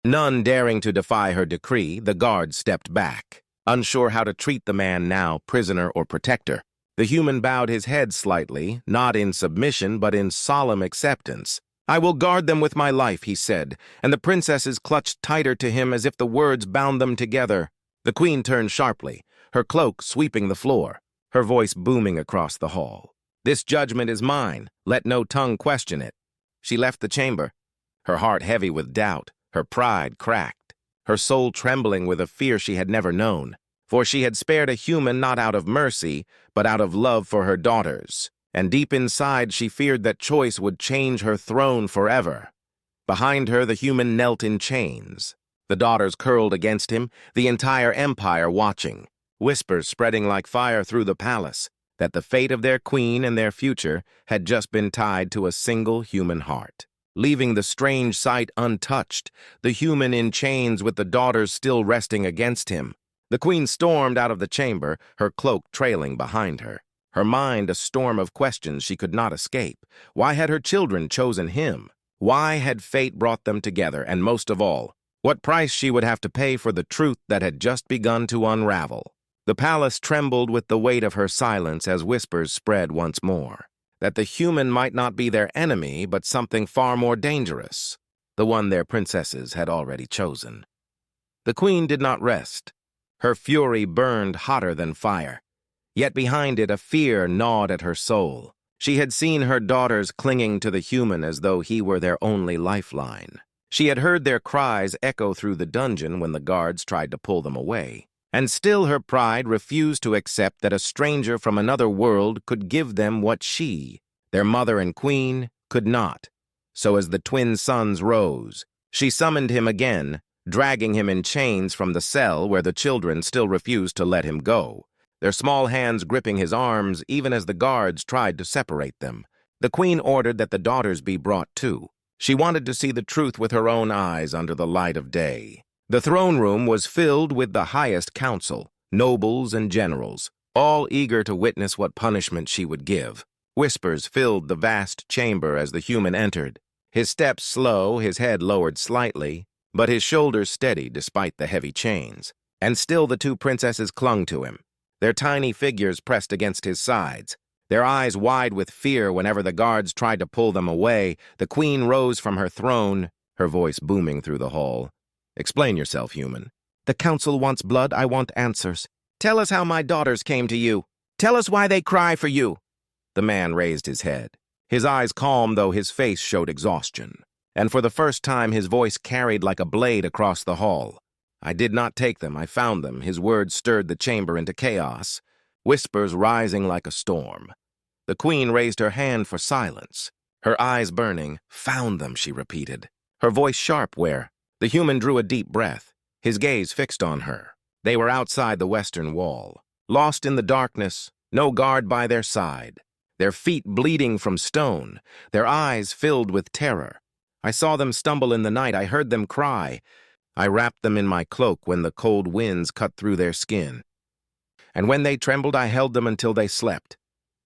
None daring to defy her decree, the guards stepped back, unsure how to treat the man now prisoner or protector. The human bowed his head slightly, not in submission but in solemn acceptance. "I will guard them with my life," he said, and the princesses clutched tighter to him as if the words bound them together. The queen turned sharply, her cloak sweeping the floor, her voice booming across the hall. "This judgment is mine. Let no tongue question it." She left the chamber, her heart heavy with doubt, her pride cracked, her soul trembling with a fear she had never known. For she had spared a human not out of mercy, but out of love for her daughters, and deep inside she feared that choice would change her throne forever. Behind her the human knelt in chains, the daughters curled against him, the entire empire watching, whispers spreading like fire through the palace, that the fate of their queen and their future had just been tied to a single human heart. Leaving the strange sight untouched, the human in chains with the daughters still resting against him, the queen stormed out of the chamber, her cloak trailing behind her, her mind a storm of questions she could not escape. Why had her children chosen him? Why had fate brought them together? And most of all, what price she would have to pay for the truth that had just begun to unravel. The palace trembled with the weight of her silence as whispers spread once more, that the human might not be their enemy, but something far more dangerous, the one their princesses had already chosen. The queen did not rest. Her fury burned hotter than fire, yet behind it a fear gnawed at her soul. She had seen her daughters clinging to the human as though he were their only lifeline. She had heard their cries echo through the dungeon when the guards tried to pull them away. And still her pride refused to accept that a stranger from another world could give them what she, their mother and queen, could not. So as the twin sons rose, she summoned him again, dragging him in chains from the cell where the children still refused to let him go, their small hands gripping his arms even as the guards tried to separate them. The queen ordered that the daughters be brought too. She wanted to see the truth with her own eyes under the light of day. The throne room was filled with the highest council, nobles and generals, all eager to witness what punishment she would give. Whispers filled the vast chamber as the human entered, his steps slow, his head lowered slightly, but his shoulders steady despite the heavy chains. And still the two princesses clung to him, their tiny figures pressed against his sides, their eyes wide with fear whenever the guards tried to pull them away. The queen rose from her throne, her voice booming through the hall. "Explain yourself, human." "The council wants blood, I want answers. Tell us how my daughters came to you. Tell us why they cry for you." The man raised his head, his eyes calm though his face showed exhaustion. And for the first time his voice carried like a blade across the hall. "I did not take them, I found them." His words stirred the chamber into chaos, whispers rising like a storm. The queen raised her hand for silence, her eyes burning. "Found them," she repeated, her voice sharp where. The human drew a deep breath, his gaze fixed on her. They were outside the western wall, lost in the darkness, no guard by their side, their feet bleeding from stone, their eyes filled with terror. I saw them stumble in the night, I heard them cry. I wrapped them in my cloak when the cold winds cut through their skin. And when they trembled, I held them until they slept.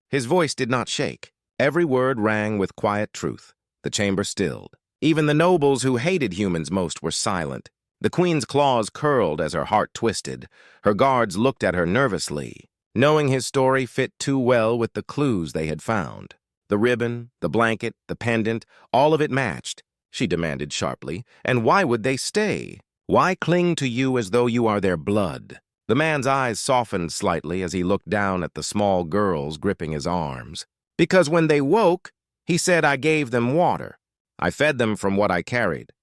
His voice did not shake. Every word rang with quiet truth. The chamber stilled. Even the nobles who hated humans most were silent. The queen's claws curled as her heart twisted. Her guards looked at her nervously, knowing his story fit too well with the clues they had found. The ribbon, the blanket, the pendant, all of it matched. She demanded sharply. "And why would they stay? Why cling to you as though you are their blood?" The man's eyes softened slightly as he looked down at the small girls gripping his arms. "Because when they woke, he said I gave them water. I fed them from what I carried.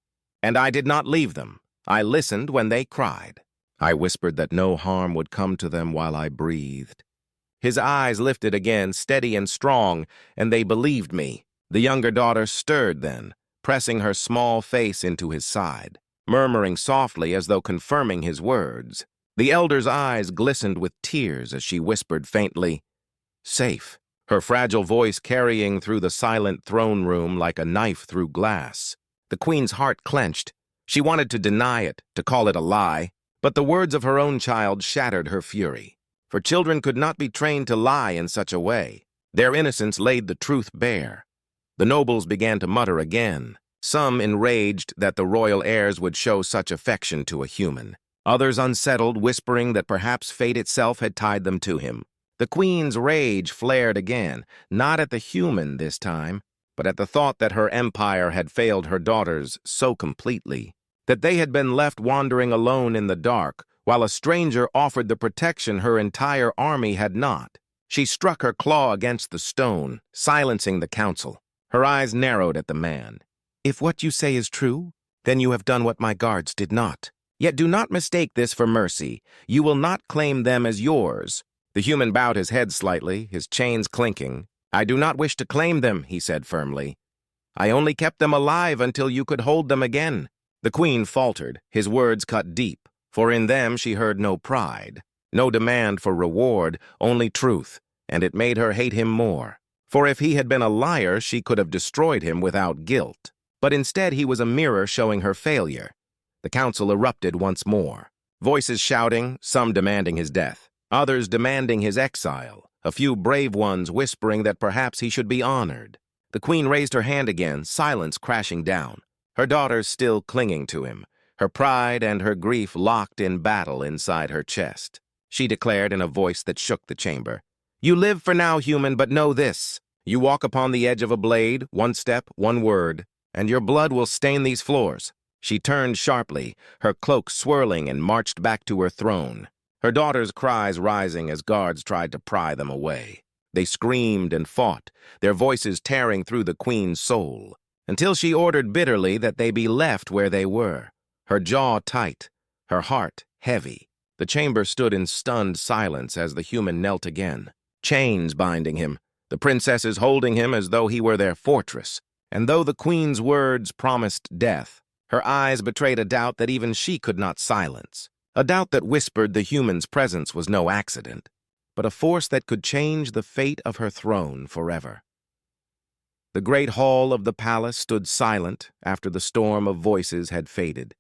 And I did not leave them. I listened when they cried. I whispered that no harm would come to them while I breathed." His eyes lifted again, steady and strong, and they believed me. The younger daughter stirred then, pressing her small face into his side, murmuring softly as though confirming his words. The elder's eyes glistened with tears as she whispered faintly, "Safe," her fragile voice carrying through the silent throne room like a knife through glass. The queen's heart clenched. She wanted to deny it, to call it a lie, but the words of her own child shattered her fury. For children could not be trained to lie in such a way. Their innocence laid the truth bare. The nobles began to mutter again, some enraged that the royal heirs would show such affection to a human, others unsettled, whispering that perhaps fate itself had tied them to him. The queen's rage flared again, not at the human this time, but at the thought that her empire had failed her daughters so completely, that they had been left wandering alone in the dark, while a stranger offered the protection her entire army had not. She struck her claw against the stone, silencing the council. Her eyes narrowed at the man. "If what you say is true, then you have done what my guards did not. Yet do not mistake this for mercy. You will not claim them as yours." The human bowed his head slightly, his chains clinking. "I do not wish to claim them," he said firmly. "I only kept them alive until you could hold them again." The queen faltered, his words cut deep, for in them she heard no pride, no demand for reward, only truth, and it made her hate him more. For if he had been a liar, she could have destroyed him without guilt. But instead he was a mirror showing her failure. The council erupted once more, voices shouting, some demanding his death, others demanding his exile, a few brave ones whispering that perhaps he should be honored. The queen raised her hand again, silence crashing down, her daughters still clinging to him, her pride and her grief locked in battle inside her chest. She declared in a voice that shook the chamber, "You live for now, human, but know this. You walk upon the edge of a blade, one step, one word, and your blood will stain these floors." She turned sharply, her cloak swirling, and marched back to her throne, her daughters' cries rising as guards tried to pry them away. They screamed and fought, their voices tearing through the queen's soul, until she ordered bitterly that they be left where they were, her jaw tight, her heart heavy. The chamber stood in stunned silence as the human knelt again, chains binding him, the princesses holding him as though he were their fortress. And though the queen's words promised death, her eyes betrayed a doubt that even she could not silence, a doubt that whispered the human's presence was no accident, but a force that could change the fate of her throne forever. The great hall of the palace stood silent after the storm of voices had faded.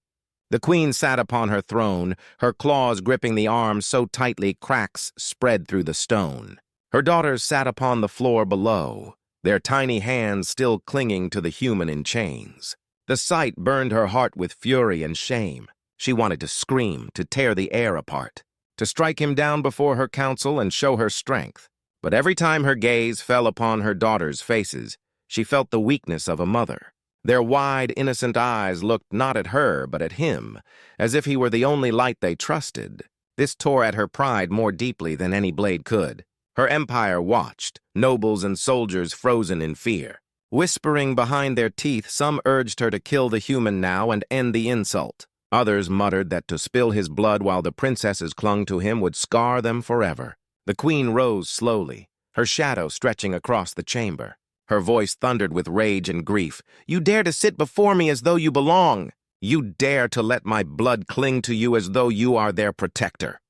The queen sat upon her throne, her claws gripping the arms so tightly cracks spread through the stone. Her daughters sat upon the floor below, their tiny hands still clinging to the human in chains. The sight burned her heart with fury and shame. She wanted to scream, to tear the air apart, to strike him down before her council and show her strength. But every time her gaze fell upon her daughters' faces, she felt the weakness of a mother. Their wide, innocent eyes looked not at her, but at him, as if he were the only light they trusted. This tore at her pride more deeply than any blade could. Her empire watched, nobles and soldiers frozen in fear. Whispering behind their teeth, some urged her to kill the human now and end the insult. Others muttered that to spill his blood while the princesses clung to him would scar them forever. The queen rose slowly, her shadow stretching across the chamber. Her voice thundered with rage and grief. "You dare to sit before me as though you belong. You dare to let my blood cling to you as though you are their protector."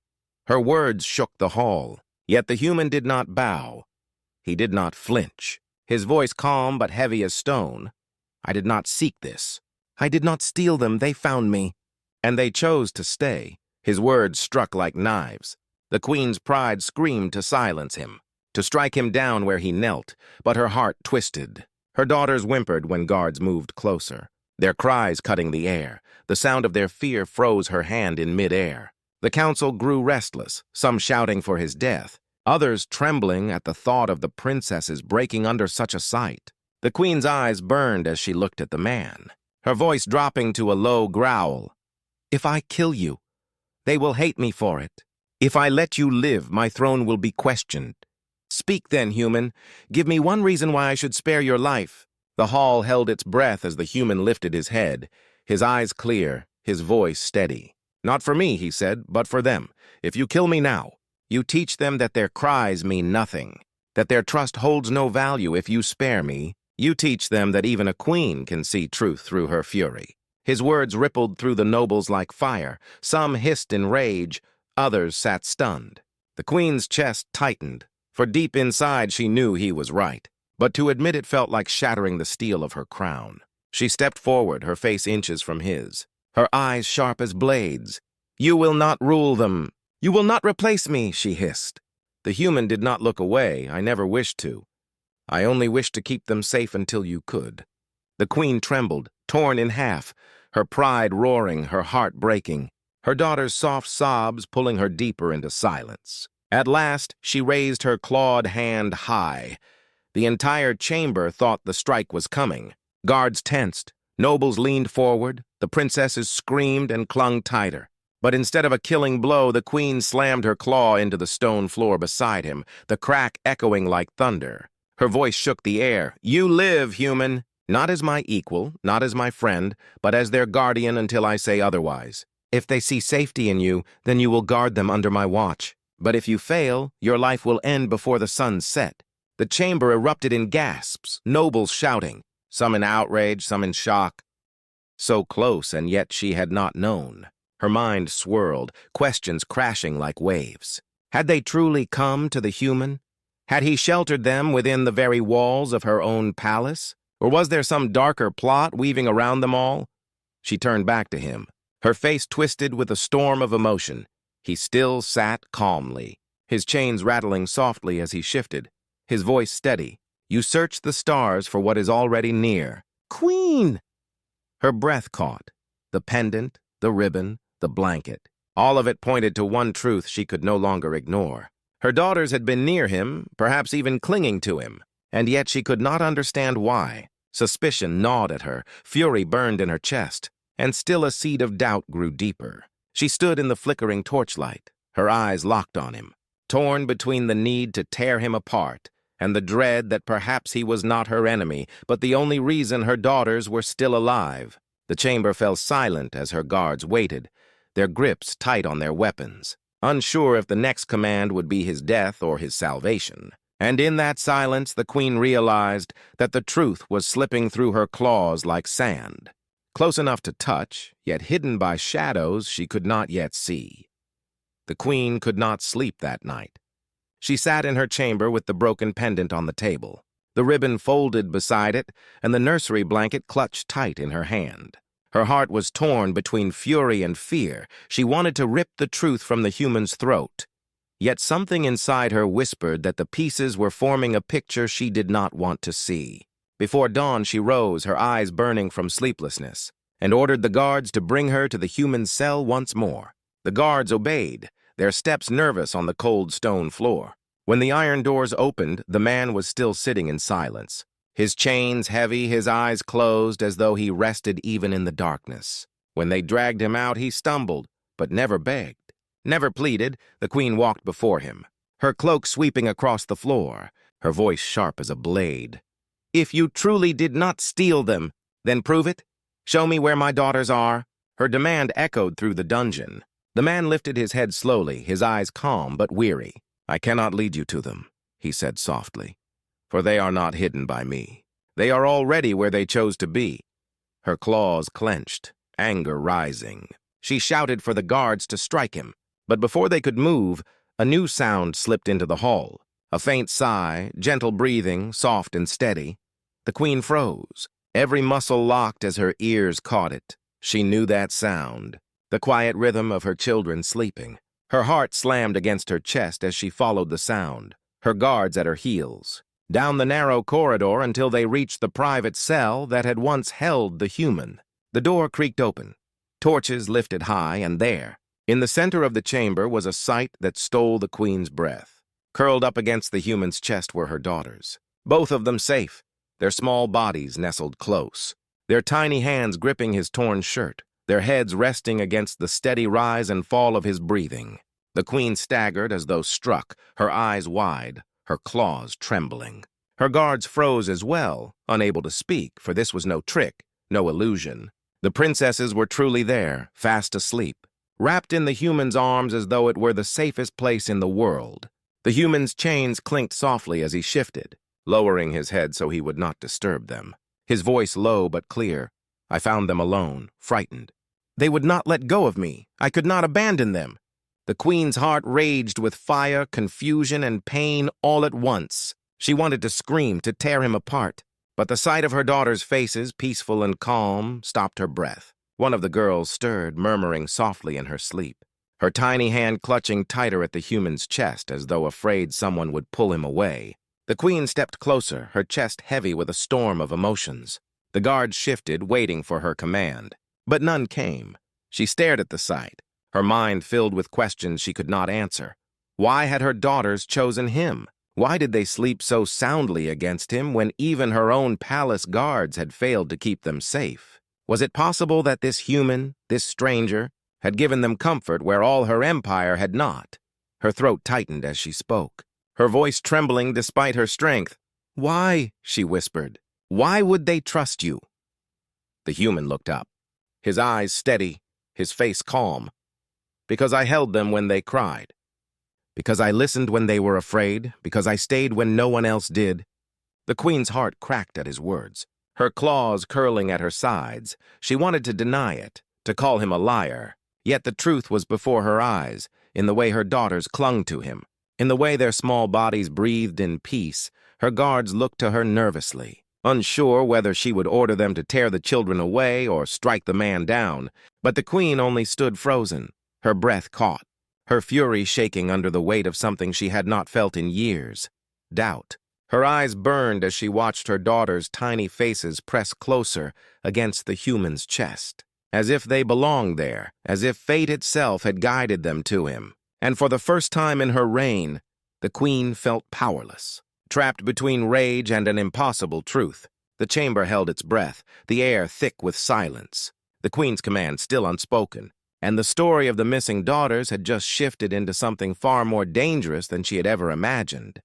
Her words shook the hall, yet the human did not bow. He did not flinch, his voice calm but heavy as stone. "I did not seek this. I did not steal them, they found me." And they chose to stay. His words struck like knives. The queen's pride screamed to silence him, to strike him down where he knelt, but her heart twisted. Her daughters whimpered when guards moved closer, their cries cutting the air. The sound of their fear froze her hand in mid-air. The council grew restless, some shouting for his death, others trembling at the thought of the princesses breaking under such a sight. The queen's eyes burned as she looked at the man, her voice dropping to a low growl. "If I kill you, they will hate me for it. If I let you live, my throne will be questioned. Speak then, human. Give me one reason why I should spare your life." The hall held its breath as the human lifted his head, his eyes clear, his voice steady. "Not for me," he said, "but for them. If you kill me now, you teach them that their cries mean nothing, that their trust holds no value. If you spare me, you teach them that even a queen can see truth through her fury." His words rippled through the nobles like fire. Some hissed in rage, others sat stunned. The queen's chest tightened, for deep inside she knew he was right, but to admit it felt like shattering the steel of her crown. She stepped forward, her face inches from his, her eyes sharp as blades. "You will not rule them. You will not replace me," she hissed. The human did not look away. "I never wished to. I only wished to keep them safe until you could." The queen trembled, torn in half, her pride roaring, her heart breaking, her daughter's soft sobs pulling her deeper into silence. At last, she raised her clawed hand high. The entire chamber thought the strike was coming. Guards tensed, nobles leaned forward, the princesses screamed and clung tighter. But instead of a killing blow, the queen slammed her claw into the stone floor beside him, the crack echoing like thunder. Her voice shook the air. "You live, human, not as my equal, not as my friend, but as their guardian until I say otherwise. If they see safety in you, then you will guard them under my watch. But if you fail, your life will end before the sun's set." The chamber erupted in gasps, nobles shouting, some in outrage, some in shock. So close, and yet she had not known. Her mind swirled, questions crashing like waves. Had they truly come to the human? Had he sheltered them within the very walls of her own palace? Or was there some darker plot weaving around them all? She turned back to him, her face twisted with a storm of emotion. He still sat calmly, his chains rattling softly as he shifted, his voice steady. "You search the stars for what is already near." "Queen!" Her breath caught. The pendant, the ribbon, the blanket. All of it pointed to one truth she could no longer ignore. Her daughters had been near him, perhaps even clinging to him, and yet she could not understand why. Suspicion gnawed at her, fury burned in her chest, and still a seed of doubt grew deeper. She stood in the flickering torchlight, her eyes locked on him, torn between the need to tear him apart and the dread that perhaps he was not her enemy, but the only reason her daughters were still alive. The chamber fell silent as her guards waited, their grips tight on their weapons, unsure if the next command would be his death or his salvation. And in that silence, the queen realized that the truth was slipping through her claws like sand, close enough to touch, yet hidden by shadows she could not yet see. The queen could not sleep that night. She sat in her chamber with the broken pendant on the table, the ribbon folded beside it, and the nursery blanket clutched tight in her hand. Her heart was torn between fury and fear. She wanted to rip the truth from the human's throat. Yet something inside her whispered that the pieces were forming a picture she did not want to see. Before dawn, she rose, her eyes burning from sleeplessness, and ordered the guards to bring her to the human cell once more. The guards obeyed, their steps nervous on the cold stone floor. When the iron doors opened, the man was still sitting in silence, his chains heavy, his eyes closed as though he rested even in the darkness. When they dragged him out, he stumbled, but never begged, never pleaded. The queen walked before him, her cloak sweeping across the floor, her voice sharp as a blade. "If you truly did not steal them, then prove it. Show me where my daughters are." Her demand echoed through the dungeon. The man lifted his head slowly, his eyes calm but weary. "I cannot lead you to them," he said softly, "for they are not hidden by me. They are already where they chose to be." Her claws clenched, anger rising. She shouted for the guards to strike him, but before they could move, a new sound slipped into the hall. A faint sigh, gentle breathing, soft and steady. The queen froze, every muscle locked as her ears caught it. She knew that sound, the quiet rhythm of her children sleeping. Her heart slammed against her chest as she followed the sound, her guards at her heels, down the narrow corridor until they reached the private cell that had once held the human. The door creaked open, torches lifted high, and there, in the center of the chamber, was a sight that stole the queen's breath. Curled up against the human's chest were her daughters, both of them safe, their small bodies nestled close, their tiny hands gripping his torn shirt, their heads resting against the steady rise and fall of his breathing. The queen staggered as though struck, her eyes wide, her claws trembling. Her guards froze as well, unable to speak, for this was no trick, no illusion. The princesses were truly there, fast asleep, wrapped in the human's arms as though it were the safest place in the world. The human's chains clinked softly as he shifted, lowering his head so he would not disturb them. His voice low but clear. "I found them alone, frightened. They would not let go of me. I could not abandon them." The queen's heart raged with fire, confusion, and pain all at once. She wanted to scream, to tear him apart. But the sight of her daughters' faces, peaceful and calm, stopped her breath. One of the girls stirred, murmuring softly in her sleep, her tiny hand clutching tighter at the human's chest as though afraid someone would pull him away. The queen stepped closer, her chest heavy with a storm of emotions. The guards shifted, waiting for her command. But none came. She stared at the sight, her mind filled with questions she could not answer. Why had her daughters chosen him? Why did they sleep so soundly against him when even her own palace guards had failed to keep them safe? Was it possible that this human, this stranger, had given them comfort where all her empire had not? Her throat tightened as she spoke, her voice trembling despite her strength. "Why?" she whispered. "Why would they trust you?" The human looked up, his eyes steady, his face calm. "Because I held them when they cried. Because I listened when they were afraid, because I stayed when no one else did." The queen's heart cracked at his words, her claws curling at her sides. She wanted to deny it, to call him a liar. Yet the truth was before her eyes, in the way her daughters clung to him, in the way their small bodies breathed in peace. Her guards looked to her nervously, unsure whether she would order them to tear the children away or strike the man down. But the queen only stood frozen, her breath caught, her fury shaking under the weight of something she had not felt in years: doubt. Her eyes burned as she watched her daughters' tiny faces press closer against the human's chest, as if they belonged there, as if fate itself had guided them to him. And for the first time in her reign, the queen felt powerless, trapped between rage and an impossible truth. The chamber held its breath, the air thick with silence, the queen's command still unspoken. And the story of the missing daughters had just shifted into something far more dangerous than she had ever imagined.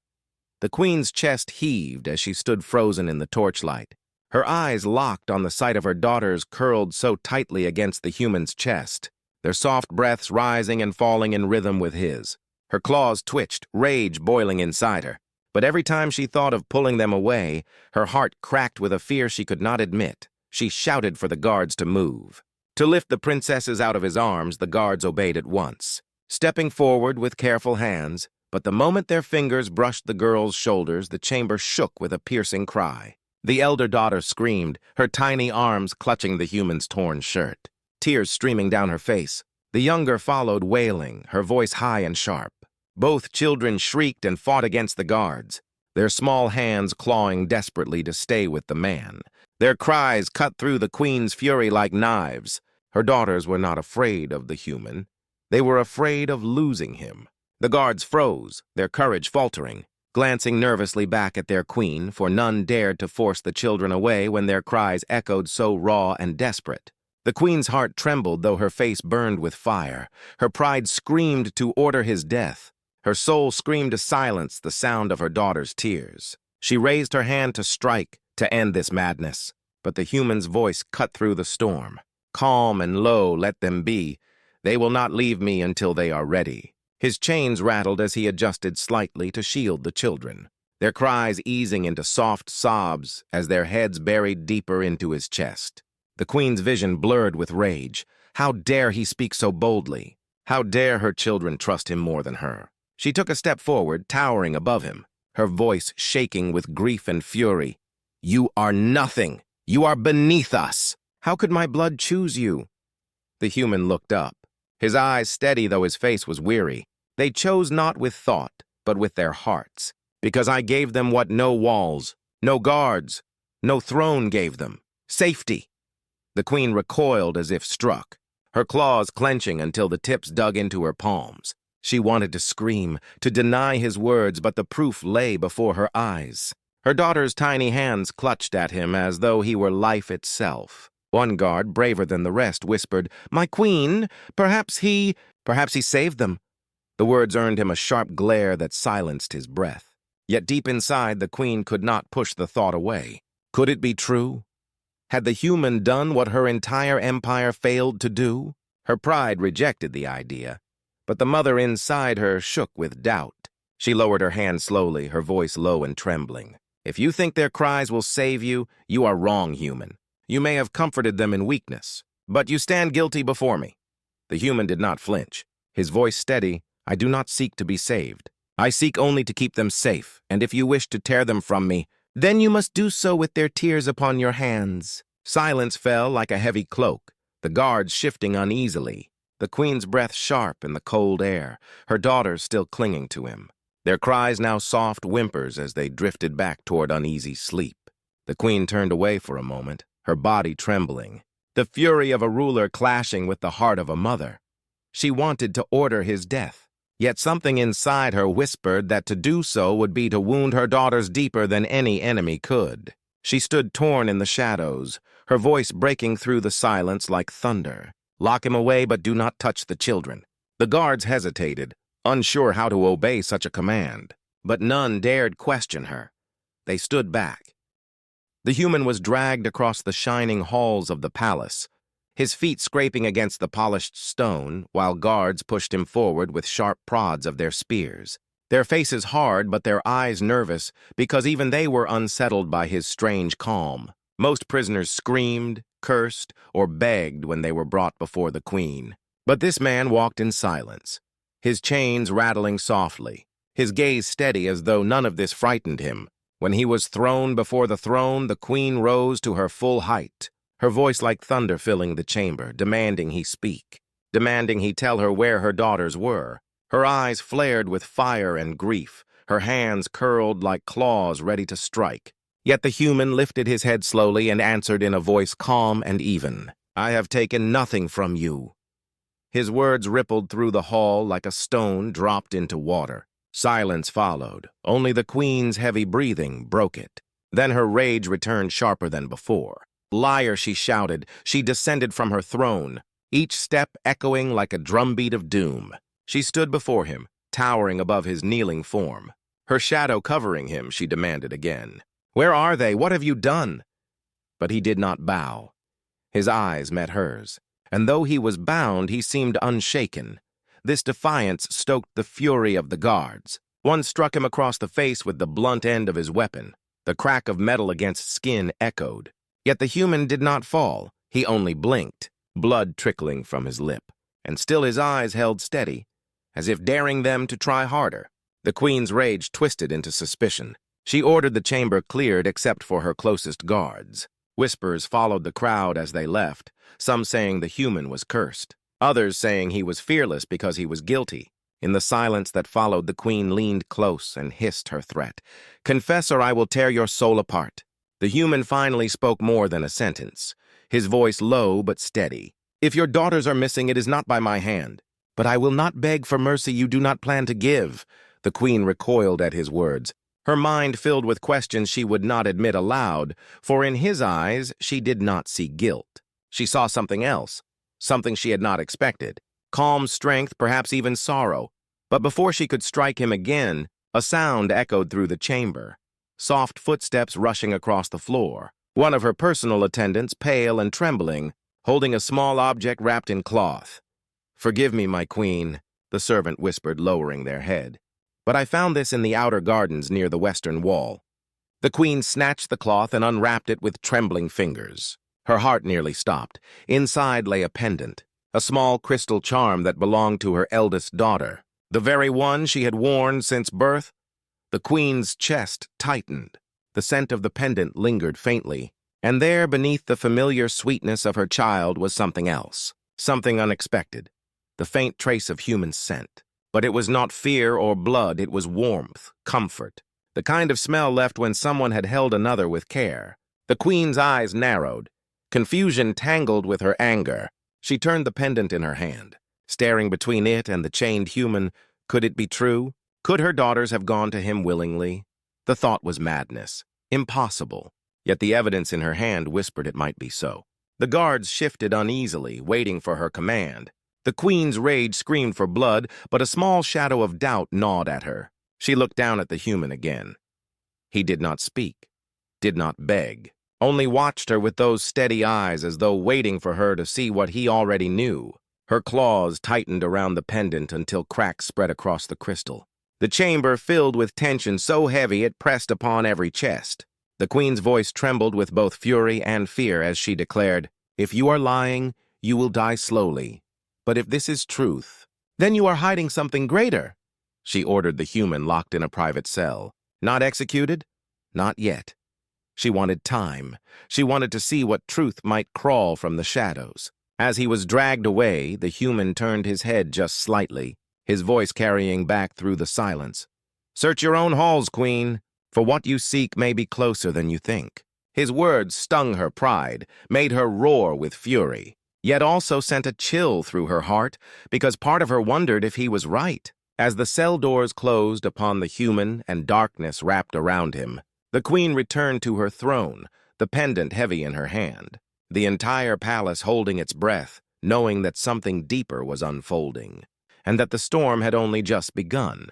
The queen's chest heaved as she stood frozen in the torchlight, her eyes locked on the sight of her daughters curled so tightly against the human's chest, their soft breaths rising and falling in rhythm with his. Her claws twitched, rage boiling inside her. But every time she thought of pulling them away, her heart cracked with a fear she could not admit. She shouted for the guards to move. To lift the princesses out of his arms, the guards obeyed at once, stepping forward with careful hands. But the moment their fingers brushed the girl's shoulders, the chamber shook with a piercing cry. The elder daughter screamed, her tiny arms clutching the human's torn shirt, tears streaming down her face. The younger followed, wailing, her voice high and sharp. Both children shrieked and fought against the guards, their small hands clawing desperately to stay with the man. Their cries cut through the queen's fury like knives. Her daughters were not afraid of the human. They were afraid of losing him. The guards froze, their courage faltering, glancing nervously back at their queen, for none dared to force the children away when their cries echoed so raw and desperate. The queen's heart trembled, though her face burned with fire. Her pride screamed to order his death. Her soul screamed to silence the sound of her daughter's tears. She raised her hand to strike, to end this madness. But the human's voice cut through the storm. Calm and low, let them be. They will not leave me until they are ready. His chains rattled as he adjusted slightly to shield the children, their cries easing into soft sobs as their heads buried deeper into his chest. The queen's vision blurred with rage. How dare he speak so boldly? How dare her children trust him more than her? She took a step forward, towering above him, her voice shaking with grief and fury. "You are nothing. You are beneath us. How could my blood choose you?" The human looked up, his eyes steady though his face was weary. "They chose not with thought, but with their hearts, because I gave them what no walls, no guards, no throne gave them: safety." The queen recoiled as if struck, her claws clenching until the tips dug into her palms. She wanted to scream, to deny his words, but the proof lay before her eyes. Her daughter's tiny hands clutched at him as though he were life itself. One guard, braver than the rest, whispered, "My queen, perhaps he saved them." The words earned him a sharp glare that silenced his breath. Yet deep inside, the queen could not push the thought away. Could it be true? Had the human done what her entire empire failed to do? Her pride rejected the idea, but the mother inside her shook with doubt. She lowered her hand slowly, her voice low and trembling. "If you think their cries will save you, you are wrong, human. You may have comforted them in weakness, but you stand guilty before me." The human did not flinch, his voice steady. "I do not seek to be saved. I seek only to keep them safe, and if you wish to tear them from me, then you must do so with their tears upon your hands." Silence fell like a heavy cloak, the guards shifting uneasily, the queen's breath sharp in the cold air, her daughters still clinging to him, their cries now soft whimpers as they drifted back toward uneasy sleep. The queen turned away for a moment, her body trembling, the fury of a ruler clashing with the heart of a mother. She wanted to order his death, yet something inside her whispered that to do so would be to wound her daughters deeper than any enemy could. She stood torn in the shadows, her voice breaking through the silence like thunder. "Lock him away, but do not touch the children." The guards hesitated, unsure how to obey such a command, but none dared question her. They stood back. The human was dragged across the shining halls of the palace, his feet scraping against the polished stone, while guards pushed him forward with sharp prods of their spears. Their faces hard, but their eyes nervous, because even they were unsettled by his strange calm. Most prisoners screamed, cursed, or begged when they were brought before the queen. But this man walked in silence, his chains rattling softly, his gaze steady as though none of this frightened him. When he was thrown before the throne, the queen rose to her full height, her voice like thunder filling the chamber, demanding he speak, demanding he tell her where her daughters were. Her eyes flared with fire and grief, her hands curled like claws ready to strike. Yet the human lifted his head slowly and answered in a voice calm and even, "I have taken nothing from you." His words rippled through the hall like a stone dropped into water. Silence followed. Only the queen's heavy breathing broke it. Then her rage returned sharper than before. "Liar," she shouted. She descended from her throne, each step echoing like a drumbeat of doom. She stood before him, towering above his kneeling form. Her shadow covering him, she demanded again. "Where are they? What have you done?" But he did not bow. His eyes met hers, and though he was bound, he seemed unshaken. This defiance stoked the fury of the guards. One struck him across the face with the blunt end of his weapon. The crack of metal against skin echoed. Yet the human did not fall. He only blinked, blood trickling from his lip, and still his eyes held steady, as if daring them to try harder. The queen's rage twisted into suspicion. She ordered the chamber cleared except for her closest guards. Whispers followed the crowd as they left, some saying the human was cursed, others saying he was fearless because he was guilty. In the silence that followed, the queen leaned close and hissed her threat. "Confess, or I will tear your soul apart." The human finally spoke more than a sentence, his voice low but steady. "If your daughters are missing, it is not by my hand. But I will not beg for mercy you do not plan to give." The queen recoiled at his words, her mind filled with questions she would not admit aloud, for in his eyes she did not see guilt. She saw something else, something she had not expected. Calm strength, perhaps even sorrow. But before she could strike him again, a sound echoed through the chamber. Soft footsteps rushing across the floor. One of her personal attendants, pale and trembling, holding a small object wrapped in cloth. "Forgive me, my queen," the servant whispered, lowering their head. "But I found this in the outer gardens near the western wall." The queen snatched the cloth and unwrapped it with trembling fingers. Her heart nearly stopped. Inside lay a pendant, a small crystal charm that belonged to her eldest daughter, the very one she had worn since birth. The queen's chest tightened. The scent of the pendant lingered faintly, and there, beneath the familiar sweetness of her child, was something else, something unexpected, the faint trace of human scent. But it was not fear or blood, it was warmth, comfort, the kind of smell left when someone had held another with care. The queen's eyes narrowed, confusion tangled with her anger. She turned the pendant in her hand, staring between it and the chained human. Could it be true? Could her daughters have gone to him willingly? The thought was madness, impossible, yet the evidence in her hand whispered it might be so. The guards shifted uneasily, waiting for her command. The queen's rage screamed for blood, but a small shadow of doubt gnawed at her. She looked down at the human again. He did not speak, did not beg, only watched her with those steady eyes as though waiting for her to see what he already knew. Her claws tightened around the pendant until cracks spread across the crystal. The chamber filled with tension so heavy it pressed upon every chest. The queen's voice trembled with both fury and fear as she declared, "If you are lying, you will die slowly. But if this is truth, then you are hiding something greater." She ordered the human locked in a private cell. Not executed? Not yet. She wanted time. She wanted to see what truth might crawl from the shadows. As he was dragged away, the human turned his head just slightly, his voice carrying back through the silence. "Search your own halls, queen, for what you seek may be closer than you think." His words stung her pride, made her roar with fury, yet also sent a chill through her heart because part of her wondered if he was right. As the cell doors closed upon the human and darkness wrapped around him, the queen returned to her throne, the pendant heavy in her hand, the entire palace holding its breath, knowing that something deeper was unfolding, and that the storm had only just begun.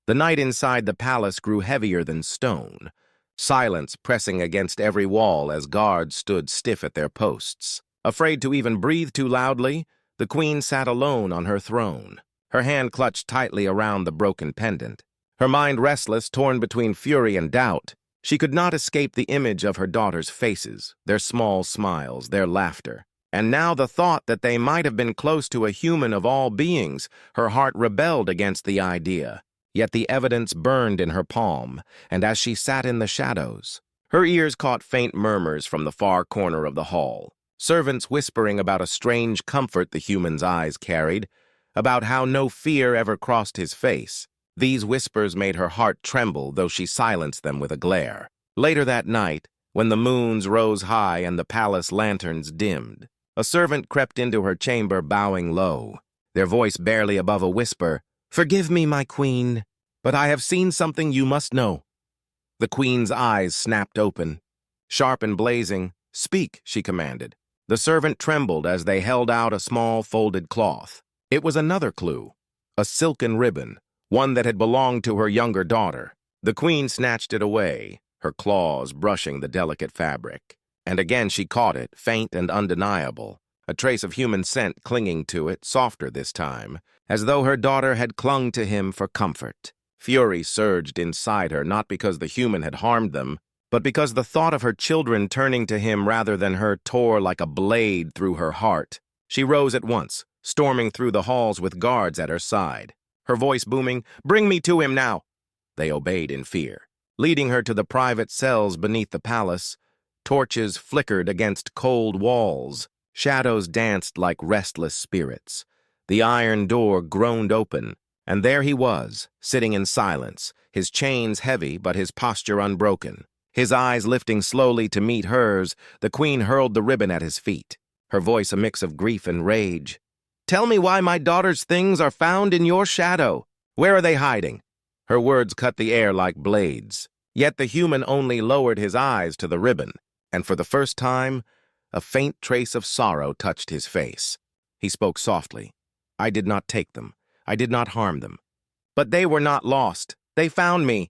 The night inside the palace grew heavier than stone, silence pressing against every wall as guards stood stiff at their posts. Afraid to even breathe too loudly, the queen sat alone on her throne, her hand clutched tightly around the broken pendant. Her mind restless, torn between fury and doubt, she could not escape the image of her daughters' faces, their small smiles, their laughter. And now the thought that they might have been close to a human of all beings, her heart rebelled against the idea. Yet the evidence burned in her palm, and as she sat in the shadows, her ears caught faint murmurs from the far corner of the hall, servants whispering about a strange comfort the human's eyes carried, about how no fear ever crossed his face. These whispers made her heart tremble, though she silenced them with a glare. Later that night, when the moons rose high and the palace lanterns dimmed, a servant crept into her chamber bowing low, their voice barely above a whisper. "Forgive me, my queen, but I have seen something you must know." The queen's eyes snapped open. Sharp and blazing, "Speak," she commanded. The servant trembled as they held out a small folded cloth. It was another clue, a silken ribbon, one that had belonged to her younger daughter. The queen snatched it away, her claws brushing the delicate fabric. And again she caught it, faint and undeniable, a trace of human scent clinging to it, softer this time, as though her daughter had clung to him for comfort. Fury surged inside her, not because the human had harmed them, but because the thought of her children turning to him rather than her tore like a blade through her heart. She rose at once, storming through the halls with guards at her side, her voice booming, "Bring me to him now!" They obeyed in fear. Leading her to the private cells beneath the palace, torches flickered against cold walls, shadows danced like restless spirits. The iron door groaned open, and there he was, sitting in silence, his chains heavy but his posture unbroken. His eyes lifting slowly to meet hers, the queen hurled the ribbon at his feet, her voice a mix of grief and rage. "Tell me why my daughter's things are found in your shadow. Where are they hiding?" Her words cut the air like blades, yet the human only lowered his eyes to the ribbon, and for the first time, a faint trace of sorrow touched his face. He spoke softly. "I did not take them. I did not harm them. But they were not lost. They found me."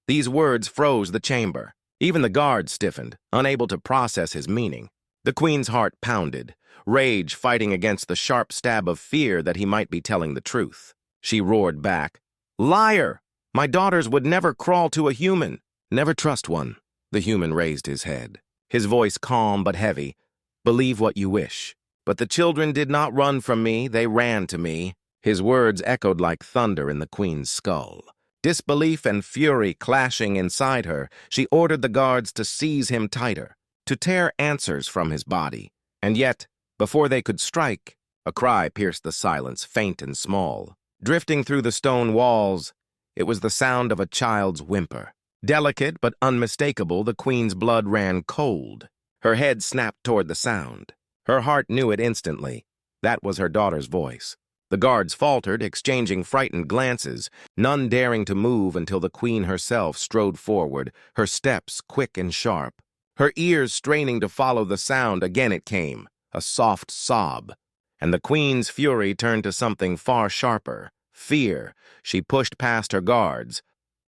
These words froze the chamber. Even the guards stiffened, unable to process his meaning. The queen's heart pounded, rage fighting against the sharp stab of fear that he might be telling the truth. She roared back, "Liar! My daughters would never crawl to a human." "Never trust one." The human raised his head, his voice calm but heavy. "Believe what you wish. But the children did not run from me, they ran to me." His words echoed like thunder in the queen's skull. Disbelief and fury clashing inside her, she ordered the guards to seize him tighter, to tear answers from his body. And yet, before they could strike, a cry pierced the silence, faint and small. Drifting through the stone walls, it was the sound of a child's whimper. Delicate but unmistakable, the queen's blood ran cold. Her head snapped toward the sound. Her heart knew it instantly. That was her daughter's voice. The guards faltered, exchanging frightened glances, none daring to move until the queen herself strode forward, her steps quick and sharp. Her ears straining to follow the sound, again it came, a soft sob. And the queen's fury turned to something far sharper, fear. She pushed past her guards,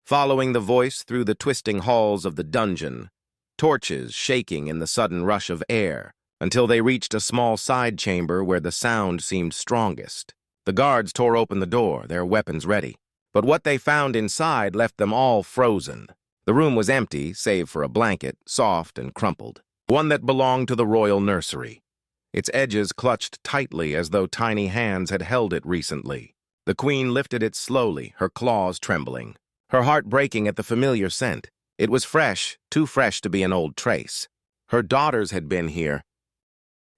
following the voice through the twisting halls of the dungeon, torches shaking in the sudden rush of air, until they reached a small side chamber where the sound seemed strongest. The guards tore open the door, their weapons ready. But what they found inside left them all frozen. The room was empty, save for a blanket, soft and crumpled, one that belonged to the royal nursery. Its edges clutched tightly as though tiny hands had held it recently. The queen lifted it slowly, her claws trembling, her heart breaking at the familiar scent. It was fresh, too fresh to be an old trace. Her daughters had been here.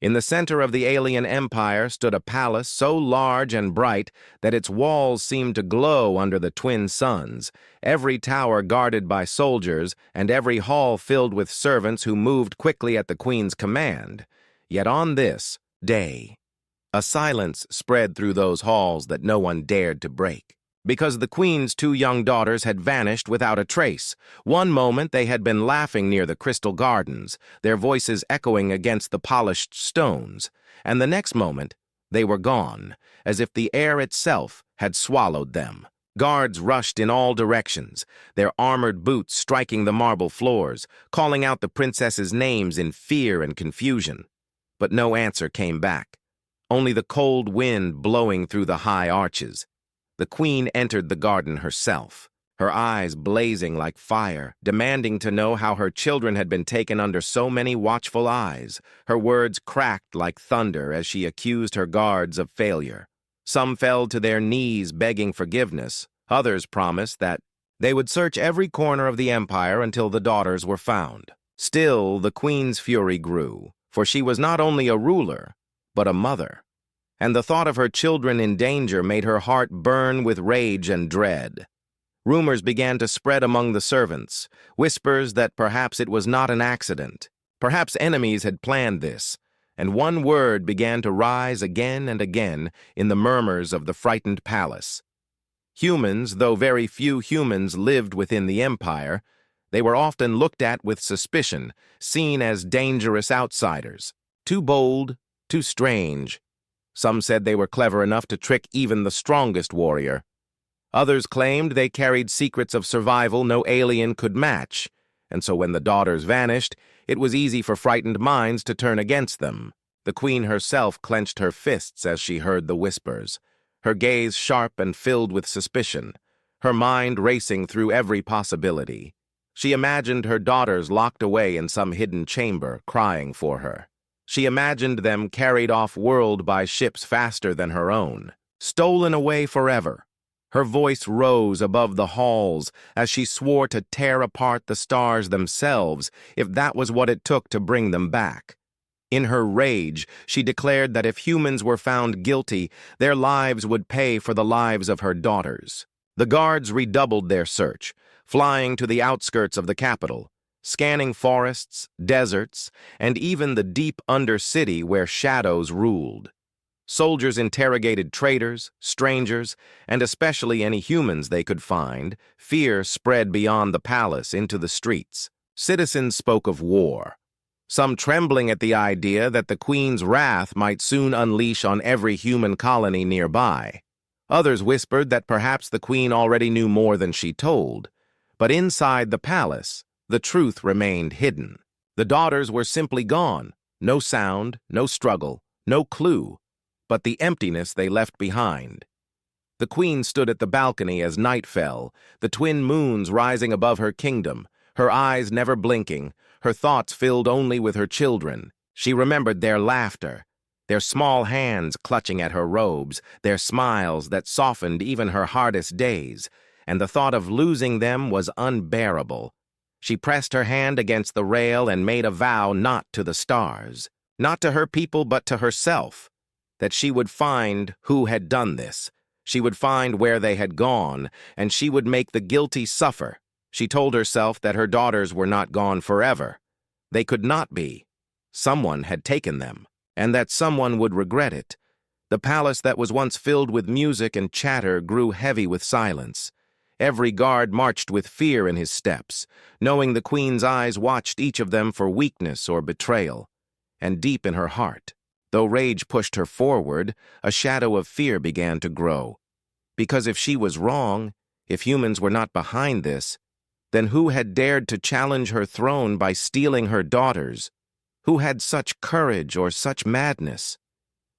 In the center of the alien empire stood a palace so large and bright that its walls seemed to glow under the twin suns, every tower guarded by soldiers and every hall filled with servants who moved quickly at the queen's command. Yet on this day, a silence spread through those halls that no one dared to break, because the queen's two young daughters had vanished without a trace. One moment they had been laughing near the crystal gardens, their voices echoing against the polished stones, and the next moment they were gone, as if the air itself had swallowed them. Guards rushed in all directions, their armored boots striking the marble floors, calling out the princesses' names in fear and confusion. But no answer came back, only the cold wind blowing through the high arches. The queen entered the garden herself, her eyes blazing like fire, demanding to know how her children had been taken under so many watchful eyes. Her words cracked like thunder as she accused her guards of failure. Some fell to their knees begging forgiveness. Others promised that they would search every corner of the empire until the daughters were found. Still, the queen's fury grew, for she was not only a ruler, but a mother, and the thought of her children in danger made her heart burn with rage and dread. Rumors began to spread among the servants, whispers that perhaps it was not an accident. Perhaps enemies had planned this, and one word began to rise again and again in the murmurs of the frightened palace. Humans, though very few humans lived within the empire, they were often looked at with suspicion, seen as dangerous outsiders, too bold, too strange. Some said they were clever enough to trick even the strongest warrior. Others claimed they carried secrets of survival no alien could match, and so when the daughters vanished, it was easy for frightened minds to turn against them. The queen herself clenched her fists as she heard the whispers, her gaze sharp and filled with suspicion, her mind racing through every possibility. She imagined her daughters locked away in some hidden chamber, crying for her. She imagined them carried off-world by ships faster than her own, stolen away forever. Her voice rose above the halls as she swore to tear apart the stars themselves if that was what it took to bring them back. In her rage, she declared that if humans were found guilty, their lives would pay for the lives of her daughters. The guards redoubled their search, flying to the outskirts of the capital, scanning forests, deserts, and even the deep undercity where shadows ruled. Soldiers interrogated traders, strangers, and especially any humans they could find. Fear spread beyond the palace into the streets. Citizens spoke of war, some trembling at the idea that the queen's wrath might soon unleash on every human colony nearby. Others whispered that perhaps the queen already knew more than she told. But inside the palace, the truth remained hidden. The daughters were simply gone. No sound, no struggle, no clue, but the emptiness they left behind. The queen stood at the balcony as night fell, the twin moons rising above her kingdom, her eyes never blinking, her thoughts filled only with her children. She remembered their laughter, their small hands clutching at her robes, their smiles that softened even her hardest days, and the thought of losing them was unbearable. She pressed her hand against the rail and made a vow not to the stars, not to her people but to herself, that she would find who had done this. She would find where they had gone, and she would make the guilty suffer. She told herself that her daughters were not gone forever. They could not be. Someone had taken them, and that someone would regret it. The palace that was once filled with music and chatter grew heavy with silence. Every guard marched with fear in his steps, knowing the queen's eyes watched each of them for weakness or betrayal. And deep in her heart, though rage pushed her forward, a shadow of fear began to grow. Because if she was wrong, if humans were not behind this, then who had dared to challenge her throne by stealing her daughters? Who had such courage or such madness?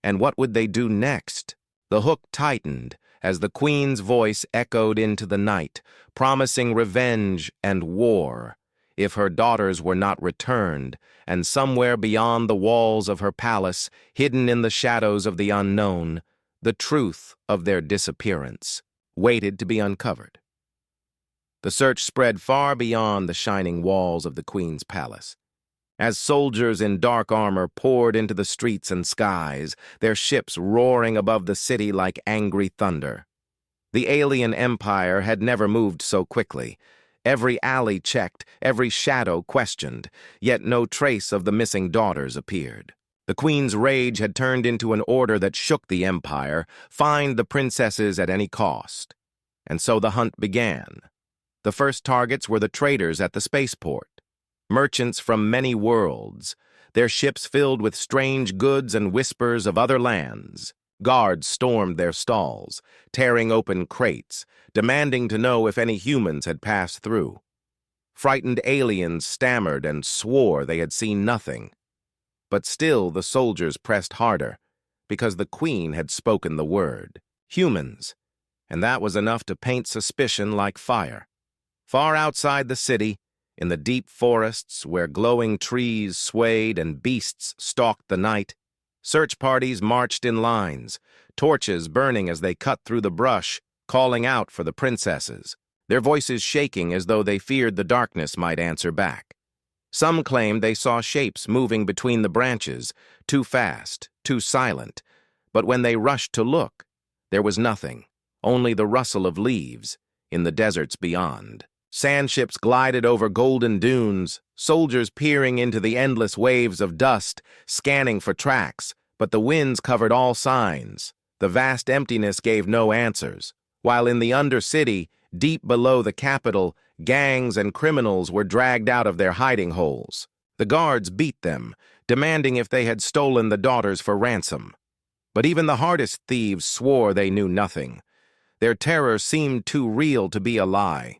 And what would they do next? The hook tightened as the queen's voice echoed into the night, promising revenge and war if her daughters were not returned, and somewhere beyond the walls of her palace, hidden in the shadows of the unknown, the truth of their disappearance waited to be uncovered. The search spread far beyond the shining walls of the queen's palace. As soldiers in dark armor poured into the streets and skies, their ships roaring above the city like angry thunder. The alien empire had never moved so quickly. Every alley checked, every shadow questioned, yet no trace of the missing daughters appeared. The queen's rage had turned into an order that shook the empire: find the princesses at any cost. And so the hunt began. The first targets were the traders at the spaceport. Merchants from many worlds, their ships filled with strange goods and whispers of other lands. Guards stormed their stalls, tearing open crates, demanding to know if any humans had passed through. Frightened aliens stammered and swore they had seen nothing. But still the soldiers pressed harder, because the queen had spoken the word. Humans. And that was enough to paint suspicion like fire. Far outside the city, in the deep forests where glowing trees swayed and beasts stalked the night, search parties marched in lines, torches burning as they cut through the brush, calling out for the princesses, their voices shaking as though they feared the darkness might answer back. Some claimed they saw shapes moving between the branches, too fast, too silent, but when they rushed to look, there was nothing, only the rustle of leaves in the deserts beyond. Sandships glided over golden dunes, soldiers peering into the endless waves of dust, scanning for tracks, but the winds covered all signs. The vast emptiness gave no answers, while in the undercity, deep below the capital, gangs and criminals were dragged out of their hiding holes. The guards beat them, demanding if they had stolen the daughters for ransom. But even the hardest thieves swore they knew nothing. Their terror seemed too real to be a lie.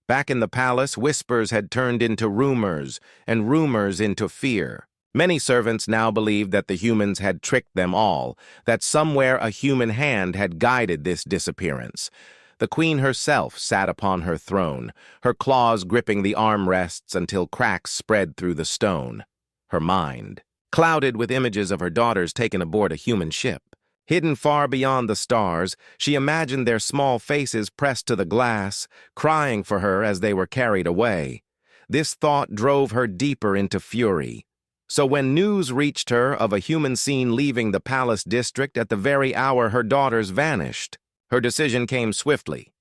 Back in the palace, whispers had turned into rumors, and rumors into fear. Many servants now believed that the humans had tricked them all, that somewhere a human hand had guided this disappearance. The queen herself sat upon her throne, her claws gripping the armrests until cracks spread through the stone. Her mind, clouded with images of her daughters taken aboard a human ship. Hidden far beyond the stars, she imagined their small faces pressed to the glass, crying for her as they were carried away. This thought drove her deeper into fury. So when news reached her of a human seen leaving the palace district at the very hour her daughters vanished, her decision came swiftly.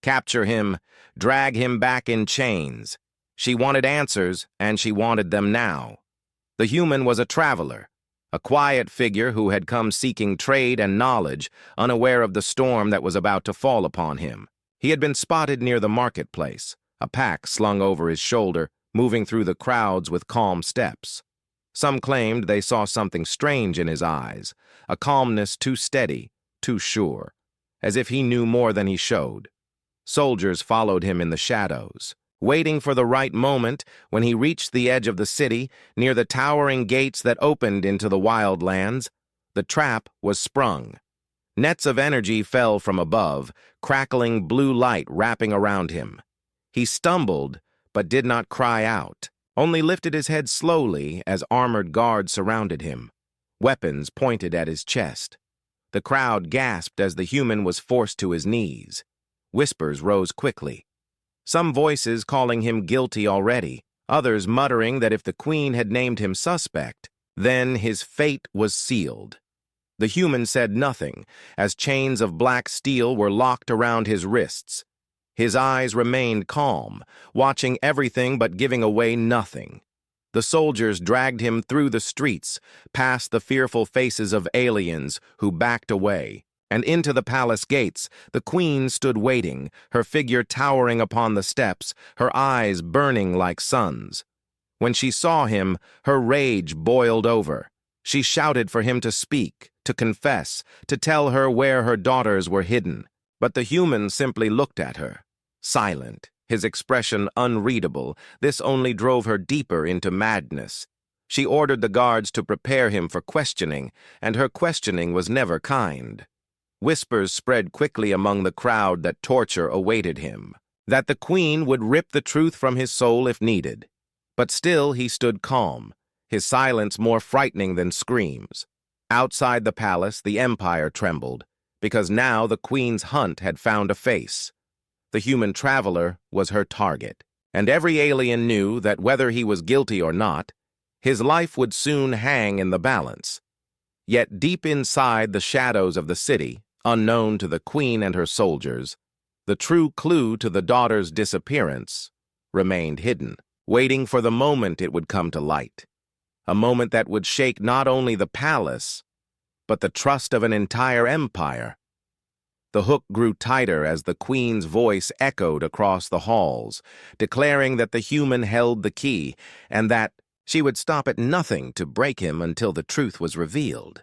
Capture him, drag him back in chains. She wanted answers, and she wanted them now. The human was a traveler, a quiet figure who had come seeking trade and knowledge, unaware of the storm that was about to fall upon him. He had been spotted near the marketplace, a pack slung over his shoulder, moving through the crowds with calm steps. Some claimed they saw something strange in his eyes, a calmness too steady, too sure, as if he knew more than he showed. Soldiers followed him in the shadows, waiting for the right moment. When he reached the edge of the city, near the towering gates that opened into the wild lands, the trap was sprung. Nets of energy fell from above, crackling blue light wrapping around him. He stumbled, but did not cry out, only lifted his head slowly as armored guards surrounded him, weapons pointed at his chest. The crowd gasped as the human was forced to his knees. Whispers rose quickly. Some voices calling him guilty already, others muttering that if the queen had named him suspect, then his fate was sealed. The human said nothing, as chains of black steel were locked around his wrists. His eyes remained calm, watching everything but giving away nothing. The soldiers dragged him through the streets, past the fearful faces of aliens who backed away, and into the palace gates. The queen stood waiting, her figure towering upon the steps, her eyes burning like suns. When she saw him, her rage boiled over. She shouted for him to speak, to confess, to tell her where her daughters were hidden. But the human simply looked at her, silent, his expression unreadable. This only drove her deeper into madness. She ordered the guards to prepare him for questioning, and her questioning was never kind. Whispers spread quickly among the crowd that torture awaited him, that the queen would rip the truth from his soul if needed. But still he stood calm, his silence more frightening than screams. Outside the palace, the empire trembled, because now the queen's hunt had found a face. The human traveler was her target, and every alien knew that whether he was guilty or not, His life would soon hang in the balance. Yet deep inside the shadows of the city, unknown to the queen and her soldiers, the true clue to the daughter's disappearance remained hidden, waiting for the moment it would come to light. A moment that would shake not only the palace, but the trust of an entire empire. The hook grew tighter as the queen's voice echoed across the halls, declaring that the human held the key, and that she would stop at nothing to break him until the truth was revealed.